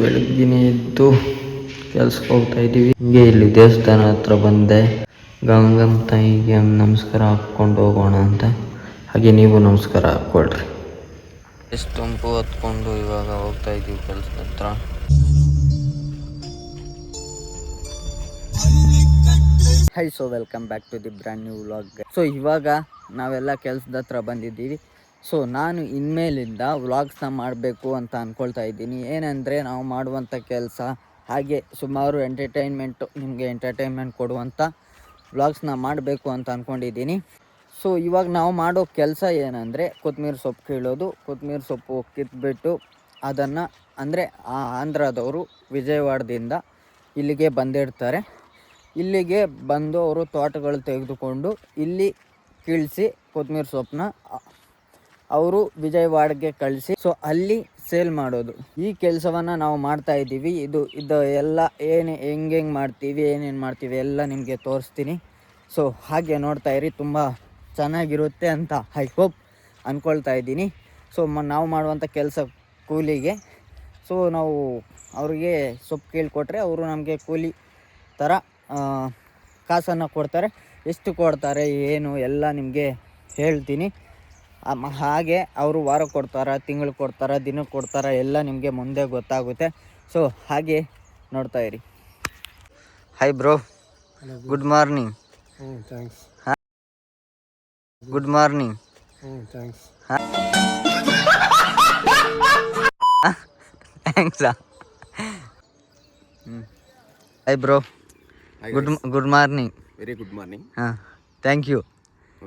ಬೆಳಗ್ಗಿನ ಎದ್ದು ಕೆಲ್ಸಕ್ಕೆ ಹೋಗ್ತಾ ಇದ್ದೀವಿ. ಹಿಂಗೆ ಇಲ್ಲಿ ದೇವಸ್ಥಾನ ಹತ್ರ ಬಂದೆ. ಗಂಗಮ್ಮ ತಾಯಿಗೆ ನಮಸ್ಕಾರ ಹಾಕ್ಕೊಂಡು ಹೋಗೋಣ ಅಂತ. ಹಾಗೆ ನೀವು ನಮಸ್ಕಾರ ಹಾಕ್ಕೊಳ್ರಿ. ಎಷ್ಟು ತಂಪು ಹೊತ್ಕೊಂಡು ಇವಾಗ ಹೋಗ್ತಾ ಇದ್ದೀವಿ ಕೆಲಸದ ಹತ್ರ. Hi, so welcome back to the brand new vlog. So ಇವಾಗ ನಾವೆಲ್ಲ ಕೆಲಸದ ಹತ್ರ ಬಂದಿದ್ದೀವಿ. ಸೊ ನಾನು ಇನ್ಮೇಲಿಂದ ವ್ಲಾಗ್ಸ್ನ ಮಾಡಬೇಕು ಅಂತ ಅಂದ್ಕೊಳ್ತಾ ಇದ್ದೀನಿ. ಏನಂದರೆ ನಾವು ಮಾಡುವಂಥ ಕೆಲಸ ಹಾಗೆ ಸುಮಾರು ನಿಮಗೆ ಎಂಟರ್ಟೈನ್ಮೆಂಟ್ ಕೊಡುವಂಥ ವ್ಲಾಗ್ಸ್ನ ಮಾಡಬೇಕು ಅಂತ ಅಂದ್ಕೊಂಡಿದ್ದೀನಿ. ಸೊ ಇವಾಗ ನಾವು ಮಾಡೋ ಕೆಲಸ ಏನಂದರೆ ಕೊತ್ತಂಬರಿ ಸೊಪ್ಪು ಕೀಳೋದು. ಕೊತ್ತಂಬರಿ ಸೊಪ್ಪು ಕಿತ್ಬಿಟ್ಟು ಅದನ್ನು ಅಂದರೆ ಆಂಧ್ರದವರು ವಿಜಯವಾಡದಿಂದ ಇಲ್ಲಿಗೆ ಬಂದಿರ್ತಾರೆ. ಇಲ್ಲಿಗೆ ಬಂದು ಅವರು ತೋಟಗಳು ತೆಗೆದುಕೊಂಡು ಇಲ್ಲಿ ಕೀಳಿಸಿ ಕೊತ್ತಂಬರಿ ಸೊಪ್ಪನ್ನ ಅವರು ವಿಜಯವಾಡಗೆ ಕಳಿಸಿ ಸೊ ಅಲ್ಲಿ ಸೇಲ್ ಮಾಡೋದು. ಈ ಕೆಲಸವನ್ನು ನಾವು ಮಾಡ್ತಾ ಇದ್ದೀವಿ. ಇದು ಎಲ್ಲ ಹೆಂಗೆ ಮಾಡ್ತೀವಿ, ಏನೇನು ಮಾಡ್ತೀವಿ ಎಲ್ಲ ನಿಮಗೆ ತೋರಿಸ್ತೀನಿ. ಸೊ ಹಾಗೆ ನೋಡ್ತಾ ಇರಿ, ತುಂಬ ಚೆನ್ನಾಗಿರುತ್ತೆ ಅಂತ ಐ ಹೋಪ್ ಅಂದ್ಕೊಳ್ತಾ ಇದ್ದೀನಿ. ಸೊ ನಾವು ಮಾಡುವಂಥ ಕೆಲಸ ಕೂಲಿಗೆ. ಸೊ ನಾವು ಅವರಿಗೆ ಸೊಪ್ಪು ಕೇಳಿಕೊಟ್ರೆ ಅವರು ನಮಗೆ ಕೂಲಿ ಥರ ಕಾಸನ್ನು ಕೊಡ್ತಾರೆ. ಎಷ್ಟು ಕೊಡ್ತಾರೆ ಏನು ಎಲ್ಲ ನಿಮಗೆ ಹೇಳ್ತೀನಿ. ಹಾಗೆ ಅವರು ವಾರ ಕೊಡ್ತಾರೆ, ತಿಂಗಳು ಕೊಡ್ತಾರೆ, ದಿನಕ್ಕೆ ಕೊಡ್ತಾರೆ ಎಲ್ಲ ನಿಮಗೆ ಮುಂದೆ ಗೊತ್ತಾಗುತ್ತೆ. ಸೊ ಹಾಗೆ ನೋಡ್ತಾ ಇರಿ. Hi bro, good morning. Thanks. Good morning. Thanks. ಥ್ಯಾಂಕ್ಸಾ? Hi bro, good morning. Very good morning. ಹಾಂ, ಥ್ಯಾಂಕ್ ಯು.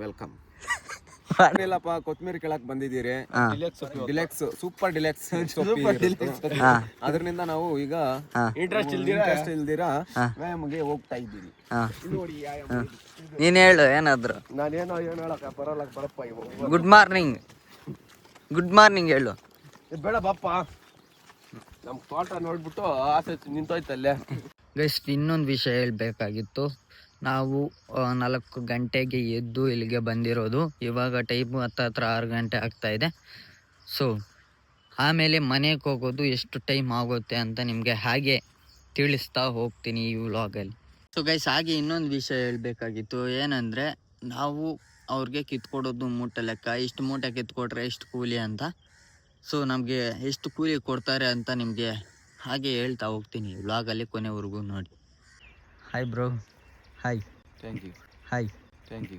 ವೆಲ್ಕಮ್. ಇಲ್ಲಪ್ಪ, ಕೊತ್ತಂಬರಿ ಕೇಳಕ್ ಬಂದಿದ್ದೀರಿ. ಡಿಲೆಕ್ಸ್, ಸೂಪರ್ ಡಿಲೆಕ್ಸ್ ಅದರಿಂದ ನಾವು ಈಗ ಇಂಟ್ರೆಸ್ಟ್ ಇಲ್ದಿರಾ ವ್ಯಾಯಾಮಗೆ ಹೋಗ್ತಾ ಇದ್ದೀವಿ. ನೀನು ಹೇಳು ಏನಾದ್ರು. ನಾನೇನೋ ಏನು ಹೇಳಕ್ಕ ಬರಲ್ಲ, ಬರಪ್ಪ. Good morning. ಗುಡ್ ಮಾರ್ನಿಂಗ್ ಹೇಳು. ಬೇಡ ಬಾಪ್ಪ, ನಮ್ಮ ತೋಟ ನೋಡ್ಬಿಟ್ಟು ಆಸೆ ನಿಂತೋಯ್ತಲ್ಲೇ. ಗೈಸ್, ಇನ್ನೊಂದು ವಿಷಯ ಹೇಳಬೇಕಾಗಿತ್ತು. ನಾವು 4 ಗಂಟೆಗೆ ಎದ್ದು ಇಲ್ಲಿಗೆ ಬಂದಿರೋದು. ಇವಾಗ ಟೈಮು ಹತ್ರ 6 ಗಂಟೆ ಆಗ್ತಾಯಿದೆ. ಸೊ ಆಮೇಲೆ ಮನೆಗೆ ಹೋಗೋದು ಎಷ್ಟು ಟೈಮ್ ಆಗುತ್ತೆ ಅಂತ ನಿಮಗೆ ಹಾಗೆ ತಿಳಿಸ್ತಾ ಹೋಗ್ತೀನಿ ಈ ವ್ಲಾಗಲ್ಲಿ. ಸೊ ಗೈಸ್, ಹಾಗೆ ಇನ್ನೊಂದು ವಿಷಯ ಹೇಳಬೇಕಾಗಿತ್ತು. ಏನಂದರೆ ನಾವು ಅವ್ರಿಗೆ ಕಿತ್ಕೊಡೋದು ಮೂಟೆ ಲೆಕ್ಕ. ಇಷ್ಟು ಮೂಟೆ ಕಿತ್ಕೊಟ್ರೆ ಎಷ್ಟು ಕೂಲಿ ಅಂತ. ಸೊ ನಮಗೆ ಎಷ್ಟು ಕೂಲಿ ಕೊಡ್ತಾರೆ ಅಂತ ನಿಮಗೆ ಹಾಗೆ ಹೇಳ್ತಾ ಹೋಗ್ತೀನಿ ವ್ಲಾಗಲ್ಲಿ, ಕೊನೆವರೆಗೂ ನೋಡಿ. Hi bro. Hi. Thank you. Hi. Thank you.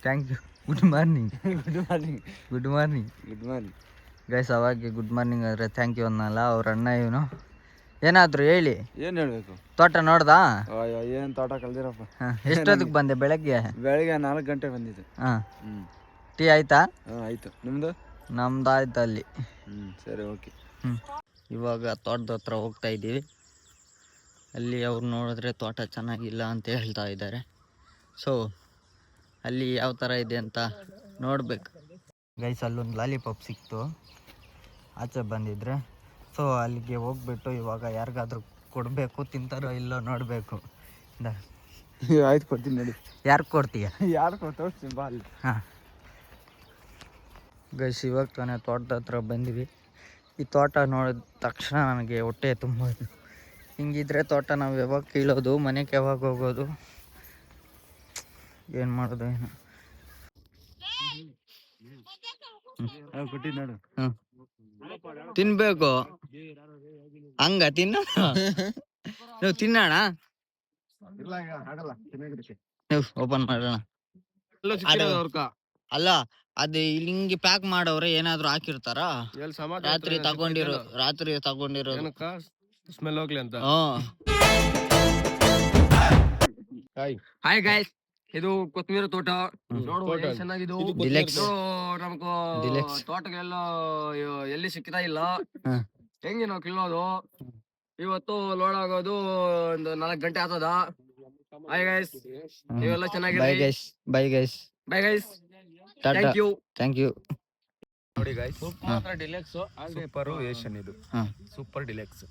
Thank you. Good morning. Good morning. Good morning. Good morning. Guys, ಅವಾಗೆ ಗುಡ್ ಮಾರ್ನಿಂಗ್ ಅಂದರೆ ಥ್ಯಾಂಕ್ ಯು ಅನ್ನಲ್ಲ ಅವ್ರ ಅಣ್ಣ. ಇವನು ಏನಾದರೂ ಹೇಳಿ. ಏನು ಹೇಳಬೇಕು? ತೋಟ ನೋಡ್ದಾ? ಏನು ತೋಟ ಕಲ್ದಿರಪ್ಪ. ಹಾಂ, ಎಷ್ಟೊತ್ತಿಗೆ ಬಂದೆ? ಬೆಳಗ್ಗೆ 4 ಗಂಟೆ ಬಂದಿದ್ದೆ. ಹಾಂ. ಟೀ ಆಯಿತಾ? ಹಾಂ, ಆಯಿತು. ನಿಮ್ಮದು? ನಮ್ದು ಆಯ್ತು ಅಲ್ಲಿ. ಸರಿ, ಓಕೆ. ಇವಾಗ ತೋಟದ ಹತ್ರ ಹೋಗ್ತಾ ಇದ್ದೀವಿ. ಅಲ್ಲಿ ಅವ್ರು ನೋಡಿದ್ರೆ ತೋಟ ಚೆನ್ನಾಗಿಲ್ಲ ಅಂತ ಹೇಳ್ತಾ ಇದ್ದಾರೆ. ಸೊ ಅಲ್ಲಿ ಯಾವ ಥರ ಇದೆ ಅಂತ ನೋಡಬೇಕು. ಗೈಸ್, ಅಲ್ಲೊಂದು ಲಾಲಿಪಾಪ್ ಸಿಕ್ತು ಆಚೆ ಬಂದಿದ್ರೆ. ಸೊ ಅಲ್ಲಿಗೆ ಹೋಗ್ಬಿಟ್ಟು ಇವಾಗ ಯಾರಿಗಾದ್ರೂ ಕೊಡಬೇಕು. ತಿಂತಾರೋ ಇಲ್ಲೋ ನೋಡಬೇಕು. ಆಯ್ತು, ಕೊಡ್ತೀನಿ ನೋಡಿ. ಯಾರು ಕೊಡ್ತೀಯ? ಯಾರು ಕೊಡ್ತೀನಿ ಬಾ ಅಲ್ಲಿ. ಹಾಂ ಗೈಸ್, ಇವಾಗ ತಾನೇ ತೋಟದ ಹತ್ರ ಬಂದ್ವಿ. ಈ ತೋಟ ನೋಡಿದ ತಕ್ಷಣ ನನಗೆ ಹೊಟ್ಟೆ ತುಂಬ. ಹಿಂಗಿದ್ರೆ ತೋಟ ನಾವು ಯಾವಾಗ ಕೀಳೋದು, ಮನೆಗೆ ಯಾವಾಗ ಹೋಗೋದು, ಏನು ಮಾಡೋದು ಏನು. ಕೊಟ್ಟಿದ್ದು ನೋಡು. ತಿನ್ಬೇಕು ಹಂಗ ತಿನ್ನೋಣ. ನೀವು ತಿನ್ನೋಣ. ನೀವು ಓಪನ್ ಮಾಡೋಣ. ಅಲ್ಲ, ಅದು ಇಲ್ಲಿ ಹಿಂಗೆ ಪ್ಯಾಕ್ ಮಾಡೋರೆ ಏನಾದ್ರು ಹಾಕಿರ್ತಾರ? ರಾತ್ರಿ ತಗೊಂಡಿರೋ ಸ್ಮೆಲ್ ಹೋಗ್ಲಿ ಅಂತ. ಹಾಯ್ ಗೈಸ್, ಇದು ಕೊತ್ತಂಬರಿ ತೋಟ ನೋಡುವ ಚೆನ್ನಾಗಿದ್ದು. ನಮ್ಗೆ ತೋಟಗೆಲ್ಲ ಎಲ್ಲಿ ಸಿಕ್ಕಿತಾ ಇಲ್ಲ. ಹೆಂಗೆ ನಾವು ಕೀಳೋದು ಇವತ್ತು ಲೋಡ್ ಆಗೋದು ಒಂದು 4 ಗಂಟೆ ಆಗ್ತದ. ಹಾಯ್ ಗೈಸ್, ನೀವೆಲ್ಲ ಚೆನ್ನಾಗಿ. Bye guys. Bye guys. Bye guys. Thank you. Thank you. ನೋಡಿ guys, super deluxe super Asian. ಇದು ಸೂಪರ್ ಡಿಲೆಕ್ಸ್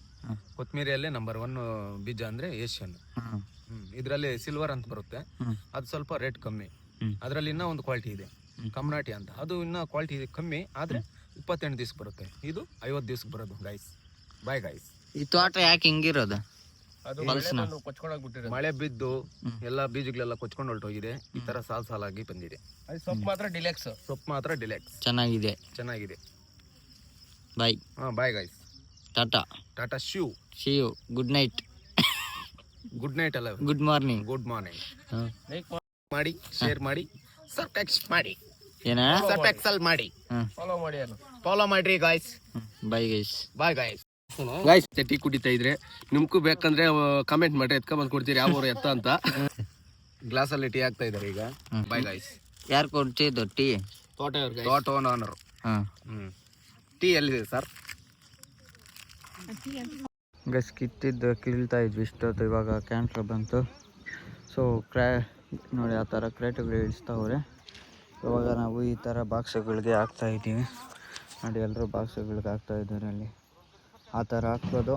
ಕೊತ್ಮೀರಿಯಲ್ಲೇ ನಂಬರ್ 1 ಬೀಜ ಅಂದ್ರೆ ಏಷ್ಯನ್. ಇದರಲ್ಲಿ ಸಿಲ್ವರ್ ಅಂತ ಬರುತ್ತೆ, ಅದು ಸ್ವಲ್ಪ ರೇಟ್ ಕಮ್ಮಿ. ಅದರಲ್ಲಿ ಇನ್ನೂ ಒಂದು ಕ್ವಾಲಿಟಿ ಇದೆ, ಕಮ್ನಾಟಿ ಅಂತ. ಅದು ಇನ್ನೂ ಕ್ವಾಲಿಟಿ ಕಮ್ಮಿ, ಆದ್ರೆ 28 ದಿವಸ ಬರುತ್ತೆ. ಇದು 50 ದಿವಸಕ್ಕೆ ಬರೋದು ಗೈಸ್. Bye guys. ಈ ತೋಟ ಯಾಕೆ ಹಿಂಗಿರೋದು? ಅದು ಕೊಚ್ಕೊಂಡೋಗ್ಬಿಟ್ಟಿರೋದು. ಮಳೆ ಬಿದ್ದು ಎಲ್ಲ ಬೀಜಗಳೆಲ್ಲ ಕೊಚ್ಕೊಂಡು ಹೊರಟೋಗಿದೆ. ಈ ತರ ಸಾಲಾಗಿ ಬಂದಿದೆ. ಸೊಪ್ಪು ಮಾತ್ರ ಡಿಲೆಕ್ಸ್ ಚೆನ್ನಾಗಿದೆ. ಬಾಯ್. Bye guys. ಟಾಟಾ Shiv. Good night. Good night ಅಲ್ಲ, ಗುಡ್ ಮಾರ್ನಿಂಗ್. ಲೈಕ್ ಮಾಡಿ, ಶೇರ್ ಮಾಡಿ, ಸಬ್ಸ್ಕ್ರೈಬ್ ಮಾಡಿ, ಮಾಡಿ, ಫಾಲೋ ಮಾಡ್ರಿ ಗೈಸ್. Bye guys. ಟೀ ಕುಡಿತಾ ಇದ್ರೆ ನಿಮ್ಗೂ ಬೇಕಂದ್ರೆ ಕಮೆಂಟ್ ಮಾಡಿ ಎತ್ಕೊಂಡ್ ಕೊಡ್ತೀರಿ ಯಾವ ಊರು ಎತ್ತ ಅಂತ. ಗ್ಲಾಸ್ ಅಲ್ಲಿ ಟೀ ಆಗ್ತಾ ಇದಾರೆ ಈಗ. Bye guys. ಯಾರು ಕೊಡ್ತಿದ್ದು ಟೀ? ತೋಟ ಓನರ್. ಟೀ ಎಲ್ಲಿದೆ ಸರ್? ಗಸ್ ಕಿತ್ತಿದ್ದು ಕೀಳ್ತಾ ಇದ್ವಿ ಇಷ್ಟೊತ್ತು. ಇವಾಗ ಕ್ಯಾನ್ಸರ್ ಬಂತು. ಸೊ ನೋಡಿ ಆ ಥರ ಕ್ರೇಟುಗಳು ಇಳಿಸ್ತಾವ್ರೆ. ಇವಾಗ ನಾವು ಈ ಥರ ಬಾಕ್ಸ್ಗಳಿಗೆ ಹಾಕ್ತಾ ಇದ್ದೀವಿ ನೋಡಿ. ಎಲ್ಲರೂ ಬಾಕ್ಸ್ಗಳಿಗೆ ಹಾಕ್ತಾ ಇದ್ದಾರೆ. ಅಲ್ಲಿ ಆ ಥರ ಹಾಕ್ಬೋದು.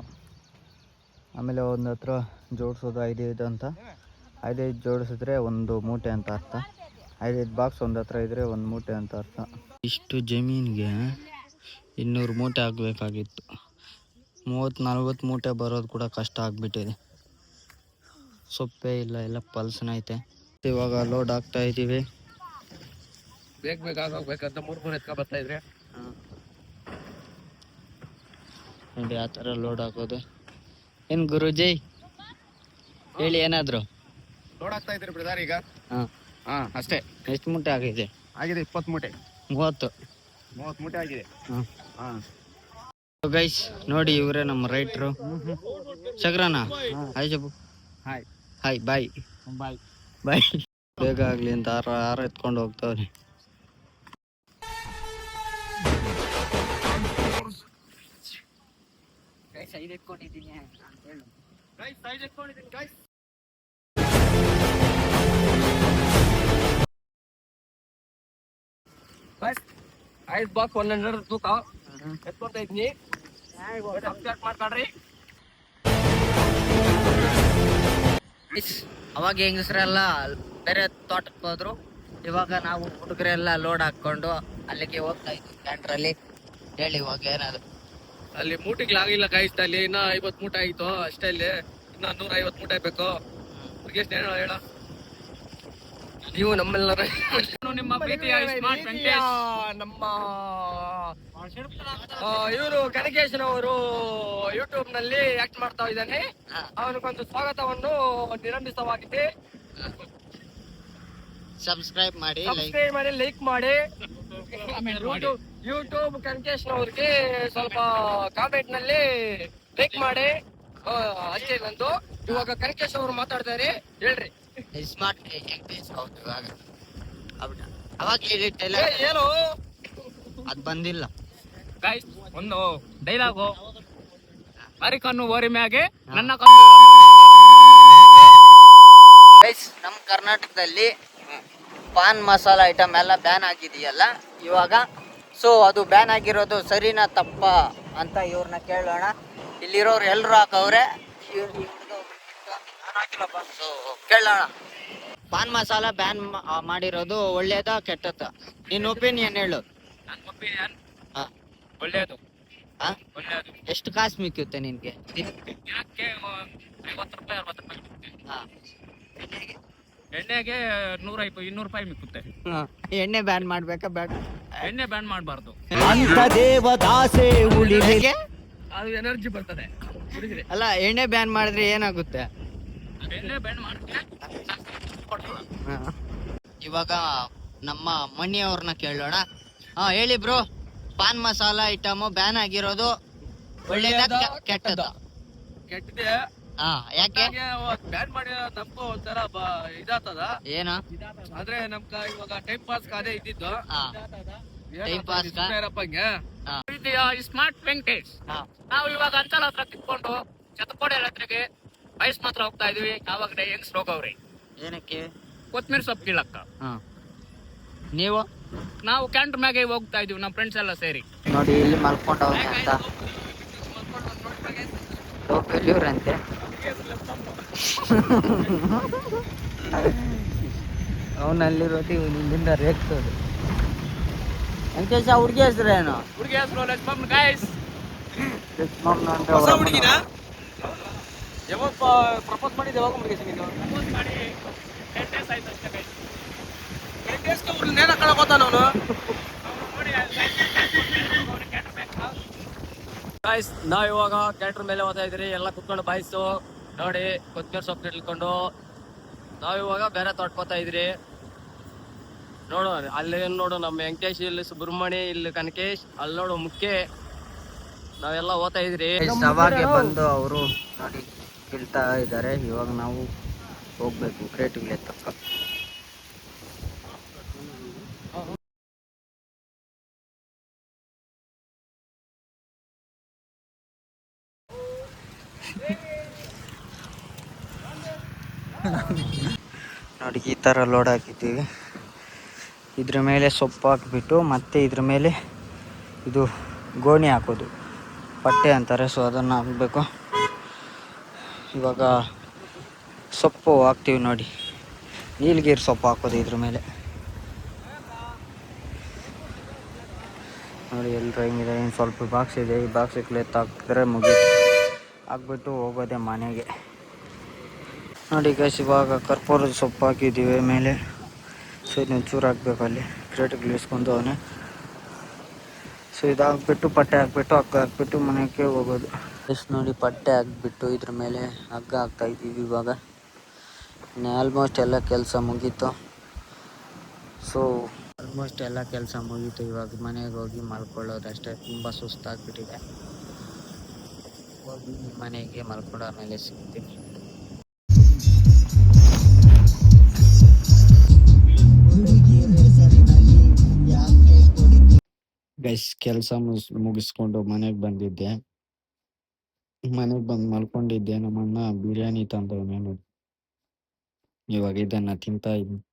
ಆಮೇಲೆ ಒಂದು ಹತ್ರ ಜೋಡಿಸೋದು 5 ಅಂತ. 5 ಜೋಡಿಸಿದ್ರೆ ಒಂದು ಮೂಟೆ ಅಂತ ಅರ್ಥ. 5 ಬಾಕ್ಸ್ ಒಂದು ಹತ್ರ ಇದ್ದರೆ ಒಂದು ಮೂಟೆ ಅಂತ ಅರ್ಥ. ಇಷ್ಟು ಜಮೀನಿಗೆ 200 ಮೂಟೆ ಆಗಬೇಕಾಗಿತ್ತು. 30-40 ಮೂಟೆ ಬರೋದು ಕೂಡ ಕಷ್ಟ ಆಗಿಬಿಟ್ಟಿದೆ. ಸೊಪ್ಪೇ ಇಲ್ಲ, ಎಲ್ಲ ಪಲ್ಸನ ಐತೆ. ಇವಾಗ ಲೋಡ್ ಆಗ್ತಾ ಇದ್ದೀವಿ. ಬೇಕಂತ 3 ಎತ್ಕೊ ಬರ್ತಾ ಇದ್ರೆ ನೋಡಿ ಆ ಥರ ಲೋಡ್ ಹಾಕೋದು. ಏನು ಗುರುಜಿ ಹೇಳಿ ಏನಾದ್ರು? ಲೋಡ್ ಆಗ್ತಾ ಇದ್ರಿ ಬ್ರದರ್ ಈಗ. ಅಷ್ಟೇ. ಎಷ್ಟು ಮೂಟೆ ಆಗಿದೆ? 20 ಮೂಟೆ. 30 ಮೂಟೆ ಆಗಿದೆ. ಗೈಸ್ ನೋಡಿ, ಇವರೇ ನಮ್ಮ ರೈಟ್ರು. ಶಗ್ರಾನ ಹಾಯ್ ಜಬು. Hi bye. ಬೇಗ ಆಗ್ಲಿ ಅಂತ ಆರ ಎತ್ಕೊಂಡು ಹೋಗ್ತಾವ್ರಿ. ಐದು ಬಾಕ್ಸ್ 100 ತೂಕ ಎತ್ಕೊತಾ ಇದ್ನಿ. ಮಾಡ್ಕೊಡ್ರಿ. ಅವಾಗ ಹೆಂಗಸ್ರೆಲ್ಲ ಬೇರೆ ತೋಟಕ್ಕೆ ಹೋದ್ರು. ಇವಾಗ ನಾವು ಹುಡುಗರೆಲ್ಲ ಲೋಡ್ ಹಾಕೊಂಡು ಅಲ್ಲಿಗೆ ಹೋಗ್ತಾ ಇದ್ವಿ ಕ್ಯಾಂಟ್ರಲ್ಲಿ. ಹೇಳಿ ಇವಾಗ ಏನಾದ್ರು? ಅಲ್ಲಿ ಮೂಟೆಗಳಾಗಿಲ್ಲ ಕಾಯಿಸ್ತಾ. ಅಲ್ಲಿ ಇನ್ನ 50 ಮೂಟೆ ಆಯ್ತು ಅಷ್ಟೇ. ಅಲ್ಲಿ ಇನ್ನ 150 ಮೂಟೆ ಬೇಕು. ಹೇಳ ನೀವು ನಮ್ಮೆಲ್ಲರ ನಿಮ್ಮ ಪ್ರೀತಿಯ ಸ್ಮಾರ್ಟ್ ವೆಂಕಟೇಶ್, ನಮ್ಮ ಇವರು ಕನಕೇಶನ್ ಅವರು ಯೂಟ್ಯೂಬ್ ನಲ್ಲಿ ಆಕ್ಟ್ ಮಾಡ್ತಾ ಇದ್ದಾನೆ. ಅವನಿಗೊಂದು ಸ್ವಾಗತವನ್ನು ನಿರಂಭಿತವಾಗಿದೆ. ಸಬ್ಸ್ಕ್ರೈಬ್ ಮಾಡಿ, ಲೈಕ್ ಮಾಡಿ. ಯೂಟ್ಯೂಬ್ ಕನಕೇಶನ್ ಅವ್ರಿಗೆ ಸ್ವಲ್ಪ ಕಾಮೆಂಟ್ ನಲ್ಲಿ ಲೈಕ್ ಮಾಡಿ. ಅಷ್ಟೇ ನಂದು. ಇವಾಗ ಕನಕೇಶ್ ಅವರು ಮಾತಾಡ್ತಾರೆ, ಹೇಳ್ರಿ. ಸ್ಮಾರ್ಟ್ ಅವಾಗ ಏನು ಅದ್ ಬಂದಿಲ್ಲ. ಒಂದು ಡೈಲಾಗು, ಅರಿಕನ್ನು ಓರಿ ಮ್ಯಾಗೆ ನನ್ನ ನಮ್ಮ ಕರ್ನಾಟಕದಲ್ಲಿ ಪಾನ್ ಮಸಾಲ ಐಟಮ್ ಎಲ್ಲ ಬ್ಯಾನ್ ಆಗಿದೆಯಲ್ಲ ಇವಾಗ. ಸೊ ಅದು ಬ್ಯಾನ್ ಆಗಿರೋದು ಸರಿನಾ ತಪ್ಪ ಅಂತ ಇವ್ರನ್ನ ಕೇಳೋಣ. ಇಲ್ಲಿರೋರು ಎಲ್ಲರೂ ಹಾಕವ್ರೆ, ಸೊ ಕೇಳೋಣ. ಪಾನ್ ಮಸಾಲ ಬ್ಯಾನ್ ಮಾಡಿರೋದು ಒಳ್ಳೇದಾ ಕೆಟ್ಟದ? ನಿನ್ನ ಒಪಿನಿಯನ್ ಹೇಳು. ನನ್ನ ಒಪಿನಿಯನ್ ಒಳ್ಳೇದು. ಒಳ್ಳೇದು. ಎಷ್ಟು ಕಾಸು ಮಿಕ್ಕುತ್ತೆ ನಿನ್ಗೆ? ದಿನಕ್ಕೆ 50 ರೂಪಾಯಿ 60 ರೂಪಾಯಿ ಮಿಕ್ಕುತ್ತೆ. ಎಣ್ಣೆಗೆ 100-200 ರೂಪಾಯಿ ಮಿಕ್ಕುತ್ತೆ. ಎಣ್ಣೆ ಬ್ಯಾನ್ ಮಾಡ್ಬೇಕಾ ಬೇಡ? ಎಣ್ಣೆ ಬ್ಯಾನ್ ಮಾಡಬಾರ್ದು. ಅದು ಎನರ್ಜಿ ಬರ್ತದೆ. ಅಲ್ಲ, ಎಣ್ಣೆ ಬ್ಯಾನ್ ಮಾಡಿದ್ರೆ ಏನಾಗುತ್ತೆ? ಎಣ್ಣೆ ಬ್ಯಾನ್ ಮಾಡಿದ್ರೆ ಇವಾಗ ನಮ್ಮ ಮಣ್ಣಿ ಅವ್ರನ್ನ ಕೇಳೋಣ. ಹೇಳಿ bro, pan masala item ban ಆಗಿರೋದು ಒಳ್ಳೇದ ಕೆಟ್ಟದ? ಕೆಟ್ಟದೆ. ಯಾಕೆ ಬ್ಯಾನ್ ಮಾಡಿ? ನಮ್ಗೂ ಒಂಥರ ಇದಾಗ್ತದ. ಏನು ಆದ್ರೆ ನಮ್ಗ ಇವಾಗ ಟೈಮ್ ಪಾಸ್ ಅದೇ ಇದ್ದಿದ್ದು. Time pass smart Venkatesh. ನಾವು ಇವಾಗ ಅಂಚಲ ಹತ್ರ ಕಿತ್ಕೊಂಡು ಚತಕೋಡೆ ಹತ್ರಗೆ ವಯಸ್ ಮಾತ್ರ ಹೋಗ್ತಾ ಇದೀವಿ. ಯಾವಾಗ ಹೆಂಗ್ಸ್ ಹೋಗವ್ರಿ. ಏನಕ್ಕೆ? ಕೊತ್ಮೀರಿ ಸೊಪ್ಪು ಕೀಳಕ್ಕ. ನೀವು? ನಾವು ಕ್ಯಾಂಟರ್ ಮ್ಯಾಗೆ ಹೋಗ್ತಾ ಇದೀವಿ ನಮ್ಮ ಫ್ರೆಂಡ್ಸ್ ಎಲ್ಲ ಸೇರಿ. ನೋಡಿ ಇಲ್ಲಿ ಮಲ್ಕೊಂಡವ್ರೆ ಅಂತ ಲೋಕಲ್ಯೂರಂತೆ. ಅವನಲ್ಲಿರೋದು ಇಲ್ಲಿಂದ ರೇಗ್ಸೋದು. ವೆಂಕಟೇಶ, ಹುಡುಗಿ ಹೆಸರೇನು? ಹುಡುಗಿ ಹೆಸರು ಲಕ್ಷ್ಮಣ್ ಗೈಸ್. ಯಾವಾಗ ಪ್ರಪೋಸ್ ಮಾಡಿದ್ದು ಯಾವಾಗ ಮುಗಿಸಿ ನೀನು 10 ಡೇಸ್ಗೆ ಅವ್ರು ನೇರ ಕಳ್ಕೊತಾನ ಅವನು. ಗಾಯ್ಸ್ ನಾವ್ ಇವಾಗ ಕ್ಯಾಟ್ರ್ ಮೇಲೆ ಹೋಗ್ತಾ ಇದ್ರಿ ಎಲ್ಲ ಕುತ್ಕೊಂಡು ಬಾಯ್ಸು ನೋಡಿ ಕೊತ್ತಂಬರಿ ಸೊಪ್ಪು ಇಟ್ಕೊಂಡು ನಾವಿವಾಗ ಬೇರೆ ತೋಟ್ಕೋತಾ ಇದ್ರಿ. ನೋಡು ಅಲ್ಲಿ ನೋಡು ನಮ್ಮ ವೆಂಕಟೇಶ್, ಇಲ್ಲಿ ಸುಬ್ರಹ್ಮಣ್ಯ, ಇಲ್ಲಿ ಕನಕೇಶ್, ಅಲ್ಲಿ ನೋಡು ಮುಖ್ಯ ನಾವೆಲ್ಲ ಓದ್ತಾ ಇದ್ರಿ. ಅವಾಗೆ ಬಂದು ಅವರು ನೋಡಿ ಕೇಳ್ತಾ ಇದ್ದಾರೆ. ಇವಾಗ ನಾವು ಹೋಗ್ಬೇಕು ಕ್ರೇಟಿವ್ಲಿ ತಕ್ಕ. ನೋಡಿ ಈ ಥರ ಲೋಡ್ ಹಾಕಿದ್ದೀವಿ. ಇದ್ರ ಮೇಲೆ ಸೊಪ್ಪು ಹಾಕಿಬಿಟ್ಟು ಮತ್ತೆ ಇದ್ರ ಮೇಲೆ ಇದು ಗೋಣಿ ಹಾಕೋದು, ಪಟ್ಟೆ ಅಂತಾರೆ. ಸೊ ಅದನ್ನು ಹಾಕಬೇಕು. ಇವಾಗ ಸೊಪ್ಪು ಹಾಕ್ತೀವಿ ನೋಡಿ, ನೀಲಗಿರಿ ಸೊಪ್ಪು ಹಾಕೋದು ಇದ್ರ ಮೇಲೆ. ನೋಡಿ ಎಲ್ಲರೂ ಹೆಂಗಿದೆ. ಇನ್ನು ಸ್ವಲ್ಪ ಬಾಕ್ಸ್ ಇದೆ, ಈ ಬಾಕ್ಸಿಗೆ ಹಾಕಿದ್ರೆ ಮುಗೀತು. ಹಾಕ್ಬಿಟ್ಟು ಹೋಗೋದೆ ಮನೆಗೆ. ನೋಡಿ ಗೈಸ್ ಇವಾಗ ಕರ್ಪೂರದ ಸೊಪ್ಪು ಹಾಕಿದ್ದೀವಿ ಮೇಲೆ. ಸೊ ಇದನ್ನ ಚೂರು ಹಾಕ್ಬೇಕು, ಅಲ್ಲಿ ಕ್ರೇಟಿಗೆ ಇಳಿಸ್ಕೊಂಡು ಅವನೇ. ಸೊ ಇದು ಹಾಕ್ಬಿಟ್ಟು ಪಟ್ಟೆ ಹಾಕ್ಬಿಟ್ಟು ಹಗ್ಗ ಹಾಕ್ಬಿಟ್ಟು ಮನೆಗೆ ಹೋಗೋದು. ಎಷ್ಟು ನೋಡಿ ಪಟ್ಟೆ ಹಾಕ್ಬಿಟ್ಟು ಇದ್ರ ಮೇಲೆ ಹಗ್ಗ ಹಾಕ್ತಾ ಇದ್ದೀವಿ. ಇವಾಗ ಆಲ್ಮೋಸ್ಟ್ ಎಲ್ಲ ಕೆಲಸ ಮುಗೀತು. ಸೊ ಆಲ್ಮೋಸ್ಟ್ ಎಲ್ಲ ಕೆಲಸ ಮುಗೀತು. ಇವಾಗ ಮನೆಗೆ ಹೋಗಿ ಮಲ್ಕೊಳ್ಳೋದಷ್ಟೇ. ತುಂಬ ಸುಸ್ತಾಗ್ಬಿಟ್ಟಿದೆ. ಹೋಗಿ ಮನೆಗೆ ಮಲ್ಕೊಂಡು ಆಮೇಲೆ ಸಿಗ್ತೀನಿ. ಗೈಸ್ ಕೆಲಸ ಮುಗಿಸ್ಕೊಂಡು ಮನೆಗೆ ಬಂದಿದ್ದೆ. ಮನೆಗೆ ಬಂದು ಮಲ್ಕೊಂಡಿದ್ದೆ. ನಮ್ಮಣ್ಣ ಬಿರಿಯಾನಿ ತಂದವನೇ ನೋಡಿ. ಇವಾಗ ಇದನ್ನು ತಿಂತಾ ಇದ್ದೀನಿ.